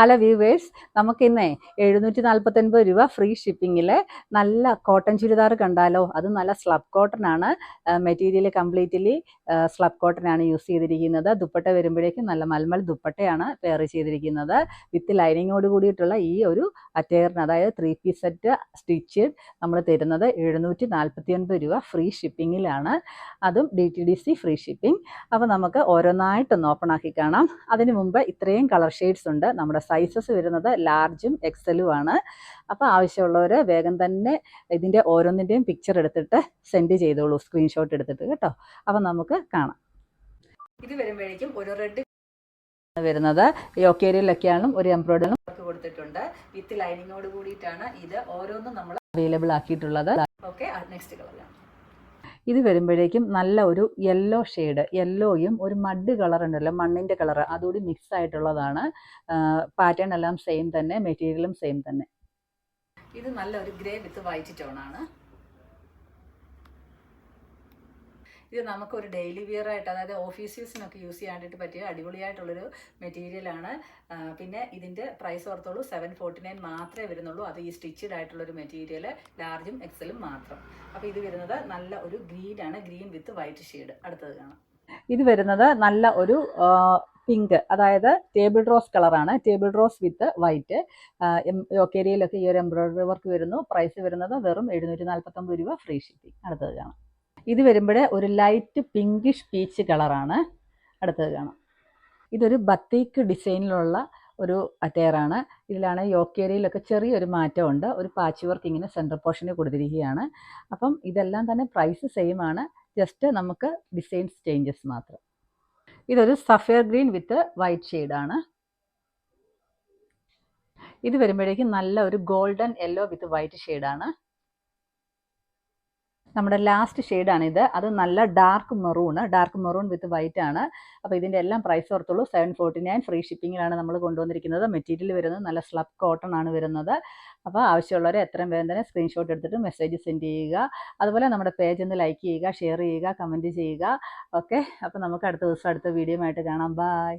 Hello viewers, നമുക്കിന്നേ 749 രൂപ free ഷിപ്പിങ്ങിൽ നല്ല cotton churidar കണ്ടാലോ. അത് നല്ല സ്ലബ് കോട്ടൺ ആണ്. മെറ്റീരിയൽ കംപ്ലീറ്റ്ലി സ്ലബ് കോട്ടൺ ആണ് യൂസ് ചെയ്തിരിക്കുന്നത്. ദുപ്പട്ട വരുമ്പോഴേക്കും നല്ല മൽമൽ ദുപ്പട്ടയാണ് പെയർ ചെയ്തിരിക്കുന്നത്. വിത്ത് ലൈനിങ്ങോട് കൂടിയിട്ടുള്ള ഈ ഒരു അറ്റയറിന്, അതായത് 3 പീസ് സെറ്റ് സ്റ്റിച്ച് നമ്മൾ തരുന്നത് 749 രൂപ ഫ്രീ ഷിപ്പിങ്ങിലാണ്. അതും DTDC ഫ്രീ ഷിപ്പിംഗ്. അപ്പോൾ നമുക്ക് ഓരോന്നായിട്ടൊന്ന് ഓപ്പൺ ആക്കി കാണാം. അതിന് മുമ്പ് ഇത്രയും കളർ ഷെയ്ഡ്സ് ഉണ്ട്. നമ്മുടെ സൈസസ് വരുന്നത് ലാർജും എക്സലും ആണ്. അപ്പോൾ ആവശ്യമുള്ളവർ വേഗം തന്നെ ഇതിൻ്റെ ഓരോന്നിൻ്റെയും പിക്ചർ എടുത്തിട്ട് സെൻഡ് ചെയ്തോളൂ, സ്ക്രീൻഷോട്ട് എടുത്തിട്ട് കേട്ടോ. അപ്പോൾ നമുക്ക് കാണാം. ഇത് വരുമ്പോഴേക്കും ഒരു റെഡ് വരുന്നത് യോക്കേരിയിലൊക്കെയാണ് ഒരു എംബ്രോയിഡറി വർക്ക് കൊടുത്തിട്ടുണ്ട്. വിത്ത് ലൈനിങ്ങോട് കൂടിയിട്ടാണ് ഇത് ഓരോന്നും നമ്മൾ അവൈലബിൾ ആക്കിയിട്ടുള്ളത്. Okay, next colour. ഇത് വരുമ്പോഴേക്കും നല്ല ഒരു യെല്ലോ ഷെയ്ഡ്, യെല്ലോയും ഒരു മഡ് കളർ ഉണ്ടല്ലോ, മണ്ണിൻ്റെ കളർ, അതുകൂടി മിക്സ് ആയിട്ടുള്ളതാണ്. പാറ്റേൺ എല്ലാം സെയിം തന്നെ, മെറ്റീരിയലും സെയിം തന്നെ. ഇത് നല്ല ഒരു ഗ്രേ വിത്ത് വൈറ്റ് ടോണാണ്. ഇത് നമുക്കൊരു ഡെയിലി വിയർ ആയിട്ട്, അതായത് ഓഫീസ് യൂസിനൊക്കെ യൂസ് ചെയ്യാനായിട്ട് പറ്റിയ അടിപൊളിയായിട്ടുള്ളൊരു മെറ്റീരിയലാണ്. പിന്നെ ഇതിൻ്റെ പ്രൈസ് ഓർത്തോളൂ, 749 മാത്രമേ വരുന്നുള്ളൂ. അത് ഈ സ്റ്റിച്ചഡ് ആയിട്ടുള്ളൊരു മെറ്റീരിയൽ, ലാർജും എക്സലും മാത്രം. അപ്പോൾ ഇത് വരുന്നത് നല്ല ഒരു ഗ്രീനാണ്, ഗ്രീൻ വിത്ത് വൈറ്റ് ഷെയ്ഡ്. അടുത്തത് കാണാം. ഇത് വരുന്നത് നല്ല ഒരു പിങ്ക്, അതായത് ടേബിൾ റോസ് കളറാണ്. Table rose with white. യോക്കേരിയയിലൊക്കെ ഈ ഒരു എംബ്രോയിഡറി വർക്ക് വരുന്നു. പ്രൈസ് വരുന്നത് വെറും 749 രൂപ ഫ്രീ ഷിപ്പിംഗ്. അടുത്തത് കാണാം. ഇത് വരുമ്പോൾ ഒരു ലൈറ്റ് പിങ്കിഷ് പീച്ച് കളറാണ്. അടുത്തത് കാണാം. ഇതൊരു ബത്തീക്ക് ഡിസൈനിലുള്ള ഒരു അറ്റയറാണ്. ഇതിലാണ് യോക്കേരിയയിലൊക്കെ ചെറിയൊരു മാറ്റമുണ്ട്. ഒരു പാച്ച് വർക്ക് ഇങ്ങനെ സെൻറ്റർ പോർഷനിൽ കൊടുത്തിരിക്കുകയാണ്. അപ്പം ഇതെല്ലാം തന്നെ പ്രൈസ് സെയിം ആണ്, ജസ്റ്റ് നമുക്ക് ഡിസൈൻസ് ചേഞ്ചസ് മാത്രം. ഇതൊരു സഫയർ ഗ്രീൻ വിത്ത് വൈറ്റ് ഷെയ്ഡാണ്. ഇത് വരുമ്പോഴേക്കും നല്ല ഒരു ഗോൾഡൻ യെല്ലോ വിത്ത് വൈറ്റ് ഷെയ്ഡാണ്. നമ്മുടെ ലാസ്റ്റ് ഷെയ്ഡാണിത്. അത് നല്ല ഡാർക്ക് മെറൂൺ വിത്ത് വൈറ്റ് ആണ്. അപ്പോൾ ഇതിൻ്റെ എല്ലാം പ്രൈസ് ഓർത്തുള്ളൂ, 749 ഫ്രീ ഷിപ്പിങ്ങിലാണ് നമ്മൾ കൊണ്ടുവന്നിരിക്കുന്നത്. മെറ്റീരിയൽ വരുന്നത് നല്ല സ്ലബ് കോട്ടൺ ആണ് വരുന്നത്. അപ്പോൾ ആവശ്യമുള്ളവർ എത്രയും വേഗം തന്നെ സ്ക്രീൻഷോട്ട് എടുത്തിട്ട് മെസ്സേജ് സെൻഡ് ചെയ്യുക. അതുപോലെ നമ്മുടെ പേജ് ഒന്ന് ലൈക്ക് ചെയ്യുക, ഷെയർ ചെയ്യുക, കമൻറ്റ് ചെയ്യുക. ഓക്കെ, അപ്പോൾ നമുക്ക് അടുത്ത ദിവസം അടുത്ത വീഡിയോ ആയിട്ട് കാണാം. ബൈ.